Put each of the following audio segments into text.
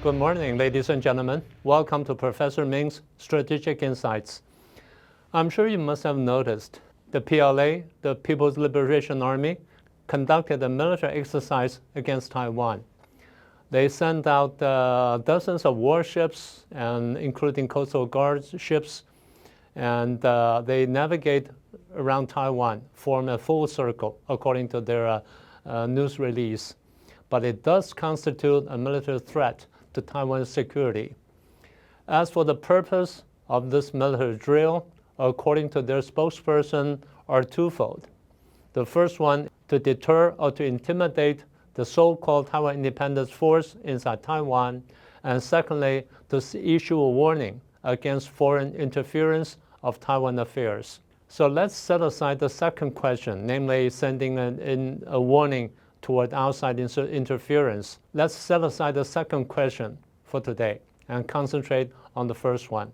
Good morning, ladies and gentlemen. Welcome to Professor Ming's Strategic Insights. I'm sure you must have noticed the PLA, the People's Liberation Army, conducted a military exercise against Taiwan. They sent out dozens of warships, and including coastal guard ships, and they navigate around Taiwan, form a full circle, according to their news release. But it does constitute a military threat to Taiwan's security. As for the purpose of this military drill, according to their spokesperson, are twofold. The first one, to deter or to intimidate the so-called Taiwan Independence Force inside Taiwan, and secondly, to issue a warning against foreign interference of Taiwan affairs. So let's set aside the second question, namely sending a warning toward outside interference. Let's set aside the second question for today and concentrate on the first one,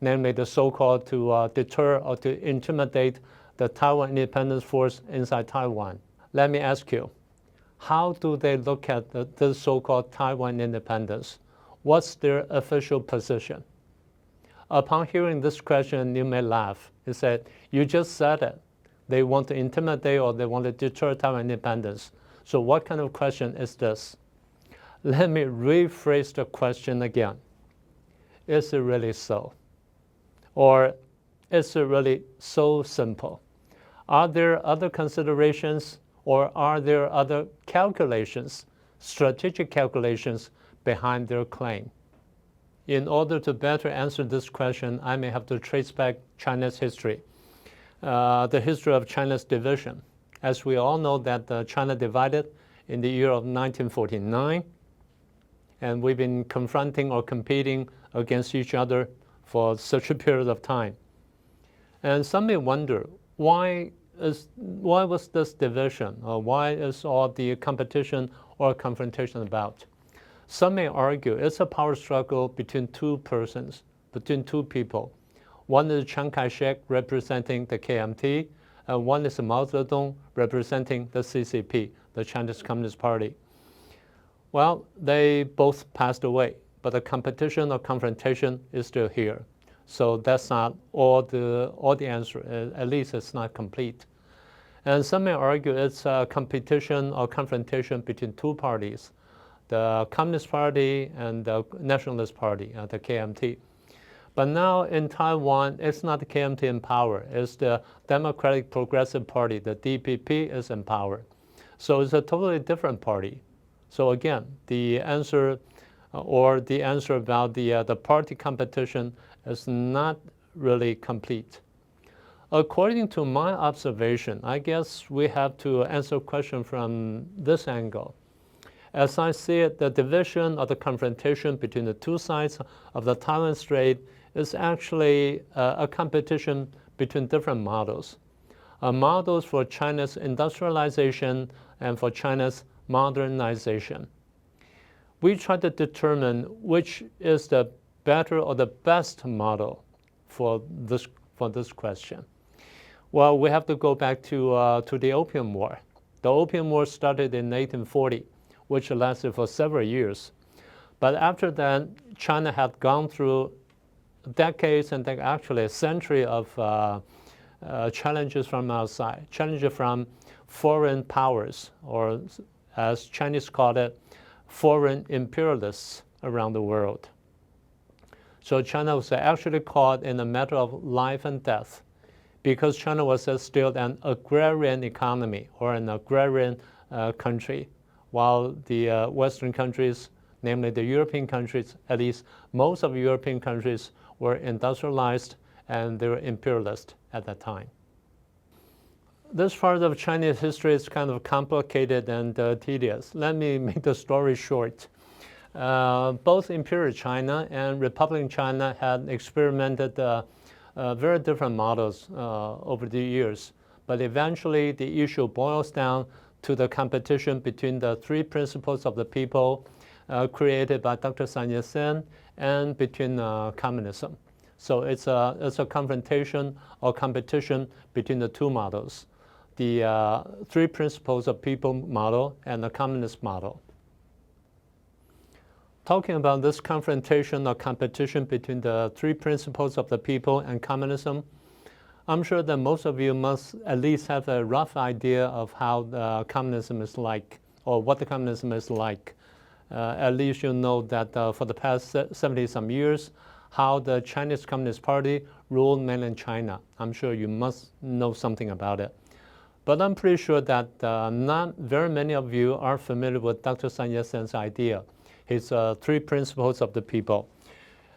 namely the so-called to deter or to intimidate the Taiwan Independence Force inside Taiwan. Let me ask you, how do they look at the so-called Taiwan independence? What's their official position? Upon hearing this question, you may laugh. You say, you just said it. They want to intimidate or they want to deter Taiwan independence. So what kind of question is this? Let me rephrase the question again. Is it really so? Or is it really so simple? Are there other considerations, or are there other calculations, strategic calculations behind their claim? In order to better answer this question, I may have to trace back China's history, the history of China's division. As we all know that China divided in the year of 1949, and we've been confronting or competing against each other for such a period of time. And some may wonder, why was this division, or why is all the competition or confrontation about? Some may argue it's a power struggle between two persons, between two people. One is Chiang Kai-shek representing the KMT, and one is Mao Zedong representing the CCP, the Chinese Communist Party. Well, they both passed away, but the competition or confrontation is still here. So that's not all the answer, at least it's not complete. And some may argue it's a competition or confrontation between two parties, the Communist Party and the Nationalist Party, the KMT. But now in Taiwan, it's not the KMT in power. It's the Democratic Progressive Party, the DPP, is in power. So it's a totally different party. So again, the answer about the party competition is not really complete. According to my observation, I guess we have to answer a question from this angle. As I see it, the division or the confrontation between the two sides of the Taiwan Strait is actually a competition between different models. Models for China's industrialization and for China's modernization. We try to determine which is the better or the best model for this question. Well, we have to go back to the Opium War. The Opium War started in 1840, which lasted for several years. But after that, China had gone through decades and actually a century of challenges from outside, challenges from foreign powers, or as Chinese call it, foreign imperialists around the world. So China was actually caught in a matter of life and death, because China was still an agrarian economy or an agrarian country, while the Western countries, namely the European countries, at least most of the European countries, were industrialized and they were imperialist at that time. This part of Chinese history is kind of complicated and tedious. Let me make the story short. Both Imperial China and Republic China had experimented very different models over the years. But eventually, the issue boils down to the competition between the three principles of the people created by Dr. Sun Yat-sen and between communism. So it's a confrontation or competition between the two models, the three principles of people model and the communist model. Talking about this confrontation or competition between the three principles of the people and communism, I'm sure that most of you must at least have a rough idea of how the communism is like, or what the communism is like. At least you know that for the past 70-some years, how the Chinese Communist Party ruled mainland China. I'm sure you must know something about it. But I'm pretty sure that not very many of you are familiar with Dr. Sun Yat-sen's idea, his three principles of the people.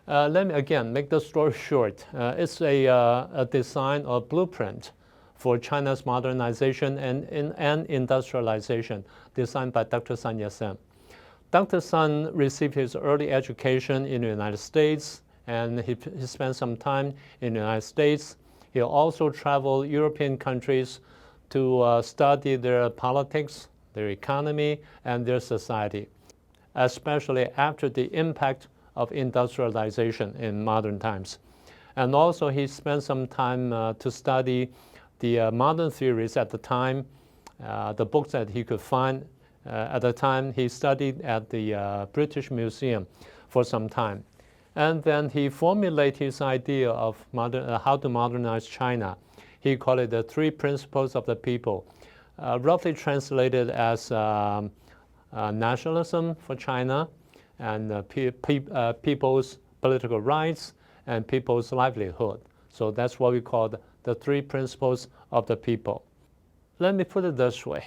Let me again make the story short. It's a design or blueprint for China's modernization and industrialization designed by Dr. Sun Yat-sen. Dr. Sun received his early education in the United States, and he spent some time in the United States. He also traveled European countries to study their politics, their economy, and their society, especially after the impact of industrialization in modern times. And also he spent some time to study the modern theories at the time, the books that he could find at the time. He studied at the British Museum for some time. And then he formulated his idea of how to modernize China. He called it the three principles of the people, roughly translated as nationalism for China, and people's political rights, and people's livelihood. So that's what we call the three principles of the people. Let me put it this way.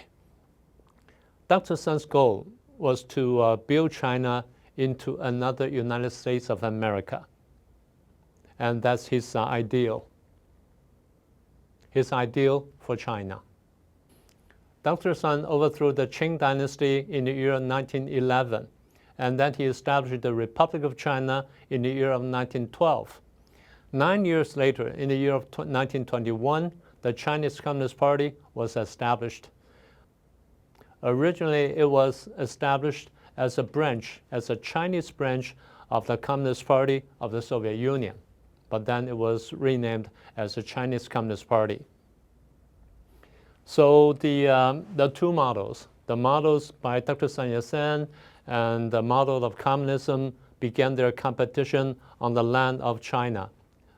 Dr. Sun's goal was to build China into another United States of America. And that's his ideal for China. Dr. Sun overthrew the Qing dynasty in the year 1911, and then he established the Republic of China in the year of 1912. 9 years later, in the year of 1921, the Chinese Communist Party was established. Originally, it was established as a Chinese branch of the Communist Party of the Soviet Union, but then it was renamed as the Chinese Communist Party. So the two models, the models by Dr. Sun Yat-sen and the model of communism, began their competition on the land of China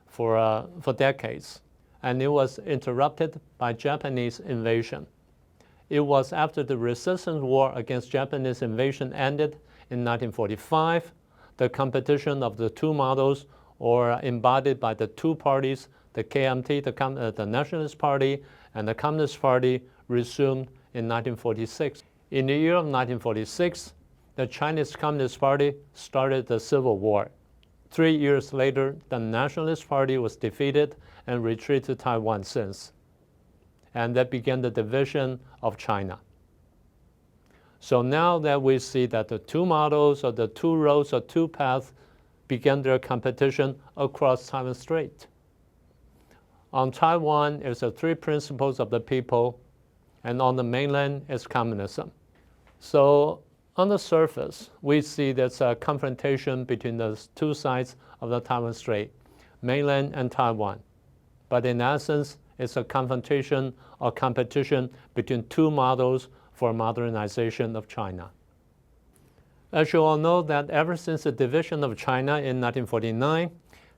for decades, and it was interrupted by Japanese invasion. It was after the resistance war against Japanese invasion ended in 1945, the competition of the two models, or embodied by the two parties, the KMT, the Nationalist Party, and the Communist Party, resumed in 1946. In the year of 1946, the Chinese Communist Party started the Civil War. 3 years later, the Nationalist Party was defeated and retreated to Taiwan since. And that began the division of China. So now that we see that the two models or the two roads or two paths began their competition across Taiwan Strait. On Taiwan is the three principles of the people, and on the mainland is communism. So on the surface, we see there's a confrontation between the two sides of the Taiwan Strait, mainland and Taiwan. But in essence, it's a confrontation or competition between two models for modernization of China. As you all know, that ever since the division of China in 1949,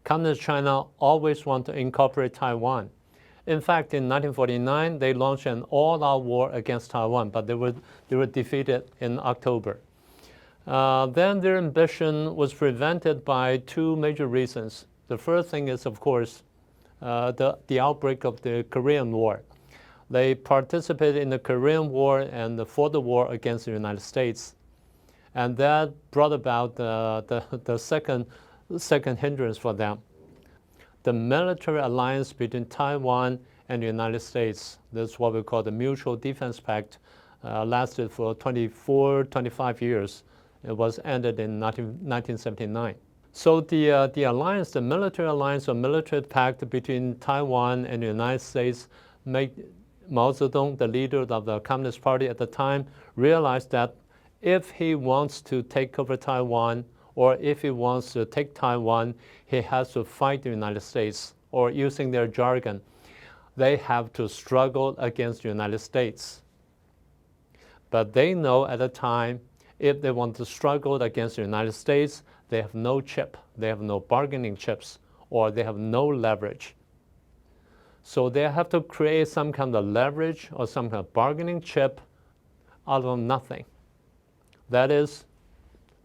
Communist China always wanted to incorporate Taiwan. In fact, in 1949, they launched an all-out war against Taiwan, but they were defeated in October. Then their ambition was prevented by two major reasons. The first thing is, of course, the outbreak of the Korean War. They participated in the Korean War and fought the war against the United States. And that brought about the second hindrance for them. The military alliance between Taiwan and the United States, that's what we call the Mutual Defense Pact, lasted for 25 years. It was ended in 1979. So the alliance, the military alliance or military pact between Taiwan and the United States made Mao Zedong, the leader of the Communist Party at the time, realize that if he wants to take over Taiwan, or if he wants to take Taiwan, he has to fight the United States, or using their jargon, they have to struggle against the United States. But they know at the time, if they want to struggle against the United States, they have no chip, they have no bargaining chips, or they have no leverage. So they have to create some kind of leverage or some kind of bargaining chip out of nothing. That is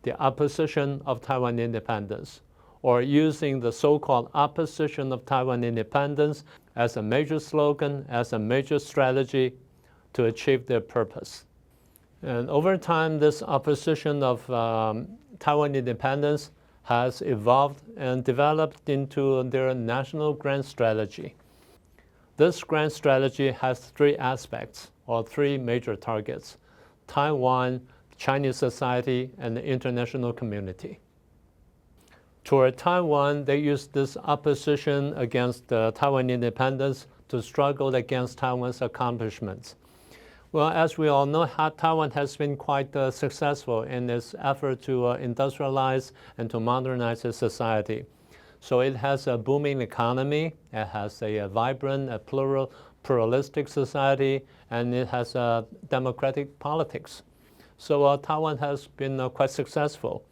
the opposition of Taiwan independence, or using the so-called opposition of Taiwan independence as a major slogan, as a major strategy to achieve their purpose. And over time, this opposition of Taiwan independence has evolved and developed into their national grand strategy. This grand strategy has three aspects, or three major targets: Taiwan, Chinese society, and the international community. Toward Taiwan, they use this opposition against Taiwan independence to struggle against Taiwan's accomplishments. Well, as we all know, Taiwan has been quite successful in its effort to industrialize and to modernize its society. So it has a booming economy, it has a vibrant, pluralistic society, and it has democratic politics. So Taiwan has been quite successful.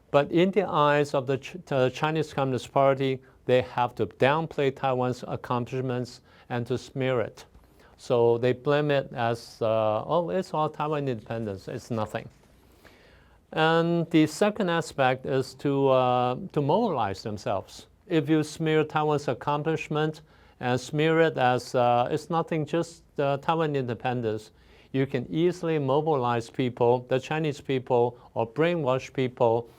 But in the eyes of the Chinese Communist Party, they have to downplay Taiwan's accomplishments and to smear it. So they blame it as, oh, it's all Taiwan independence, it's nothing. And the second aspect is to mobilize themselves. If you smear Taiwan's accomplishment and smear it as it's nothing, just Taiwan independence, you can easily mobilize people, the Chinese people, or brainwash people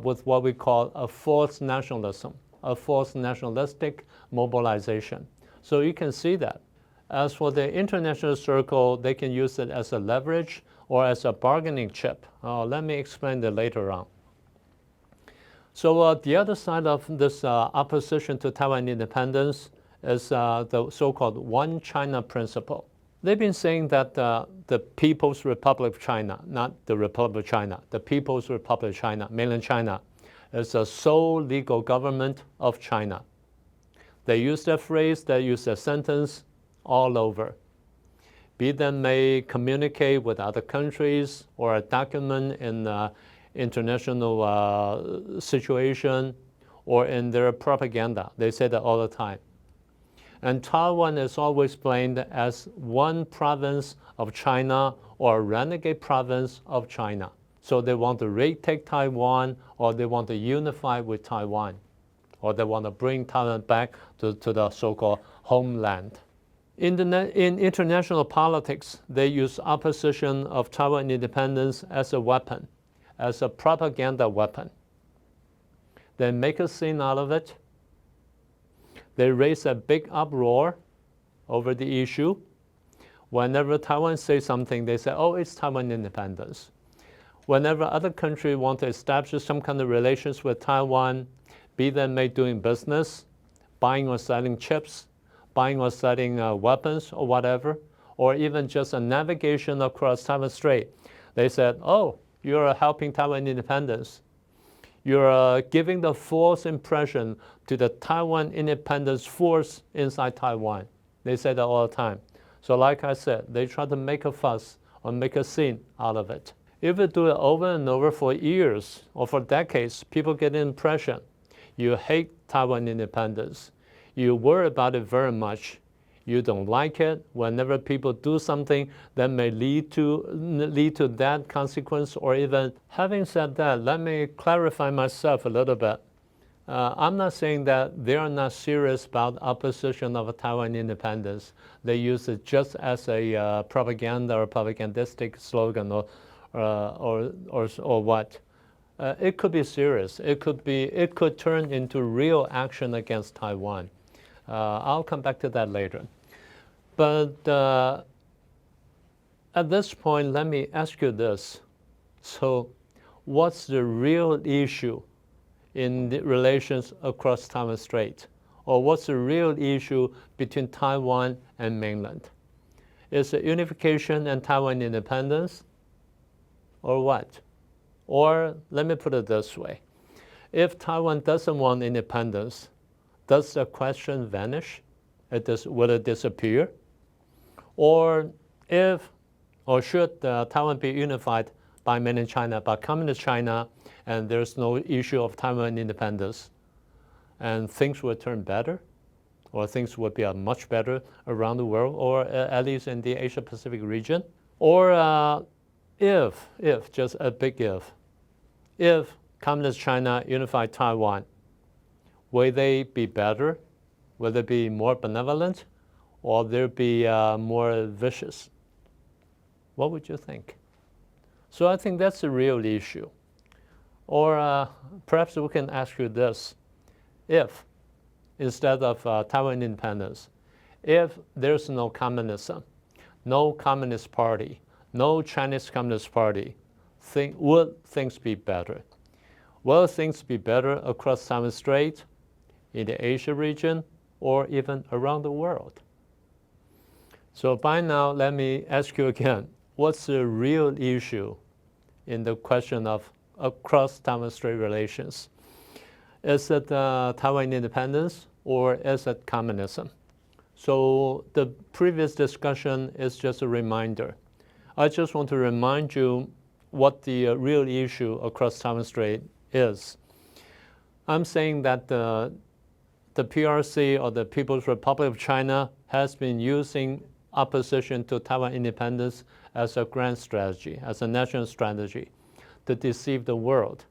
with what we call a false nationalism, a false nationalistic mobilization. So you can see that. As for the international circle, they can use it as a leverage or as a bargaining chip. Let me explain that later on. So the other side of this opposition to Taiwan independence is the so-called One China principle. They've been saying that the People's Republic of China, not the Republic of China, the People's Republic of China, mainland China, is the sole legal government of China. They use that phrase, they use that sentence all over. Be them may communicate with other countries or a document in international situation or in their propaganda. They say that all the time. And Taiwan is always blamed as one province of China or a renegade province of China. So they want to retake Taiwan, or they want to unify with Taiwan, or they want to bring Taiwan back to the so-called homeland. In international politics, they use opposition of Taiwan independence as a weapon, as a propaganda weapon. They make a scene out of it. They raise a big uproar over the issue. Whenever Taiwan says something, they say, oh, it's Taiwan independence. Whenever other countries want to establish some kind of relations with Taiwan, be them made doing business, buying or selling chips, buying or selling weapons or whatever, or even just a navigation across Taiwan Strait, they said, oh, you're helping Taiwan independence. You're giving the false impression to the Taiwan independence force inside Taiwan. They say that all the time. So like I said, they try to make a fuss or make a scene out of it. If you do it over and over for years or for decades, people get the impression you hate Taiwan independence. You worry about it very much. You don't like it. Whenever people do something that may lead to that consequence, or even having said that, let me clarify myself a little bit. I'm not saying that they are not serious about opposition of Taiwan independence. They use it just as a propaganda or propagandistic slogan or what. It could be serious. It could turn into real action against Taiwan. I'll come back to that later. But at this point, let me ask you this. So what's the real issue in the relations across Taiwan Strait? Or what's the real issue between Taiwan and mainland? Is it unification and Taiwan independence? Or what? Or let me put it this way. If Taiwan doesn't want independence, does the question vanish? Will it disappear? Or should Taiwan be unified by mainland China, by communist China, and there's no issue of Taiwan independence, and things will turn better, or things would be much better around the world, or at least in the Asia-Pacific region. Or if, just a big if communist China unified Taiwan, will they be better? Will they be more benevolent? Or will they be more vicious? What would you think? So I think that's the real issue. Or perhaps we can ask you this. If, instead of Taiwan independence, if there's no communism, no communist party, no Chinese Communist Party, would things be better? Will things be better across Taiwan Strait, in the Asia region, or even around the world? So by now, let me ask you again, what's the real issue in the question of across Taiwan Strait relations? Is it Taiwan independence, or is it communism? So the previous discussion is just a reminder. I just want to remind you what the real issue across Taiwan Strait is. I'm saying that the PRC, or the People's Republic of China, has been using opposition to Taiwan independence as a grand strategy, as a national strategy, to deceive the world.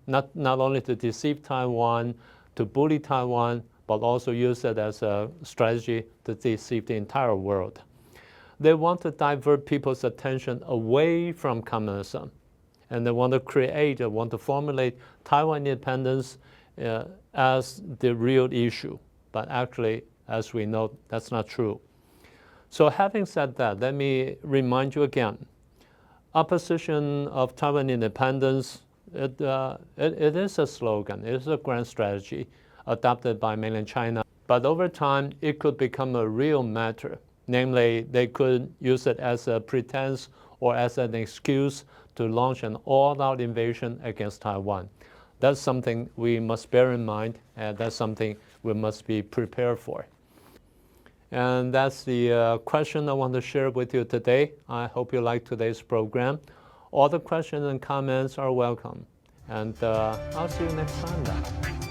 Not only to deceive Taiwan, to bully Taiwan, but also use it as a strategy to deceive the entire world. They want to divert people's attention away from communism, and they want to formulate Taiwan independence as the real issue. But actually, as we know, that's not true. So having said that, let me remind you again, opposition of Taiwan independence, it is a slogan, it is a grand strategy adopted by mainland China. But over time, it could become a real matter. Namely, they could use it as a pretense or as an excuse to launch an all-out invasion against Taiwan. That's something we must bear in mind, and that's something we must be prepared for. And that's the question I want to share with you today. I hope you like today's program. All the questions and comments are welcome. And I'll see you next time then.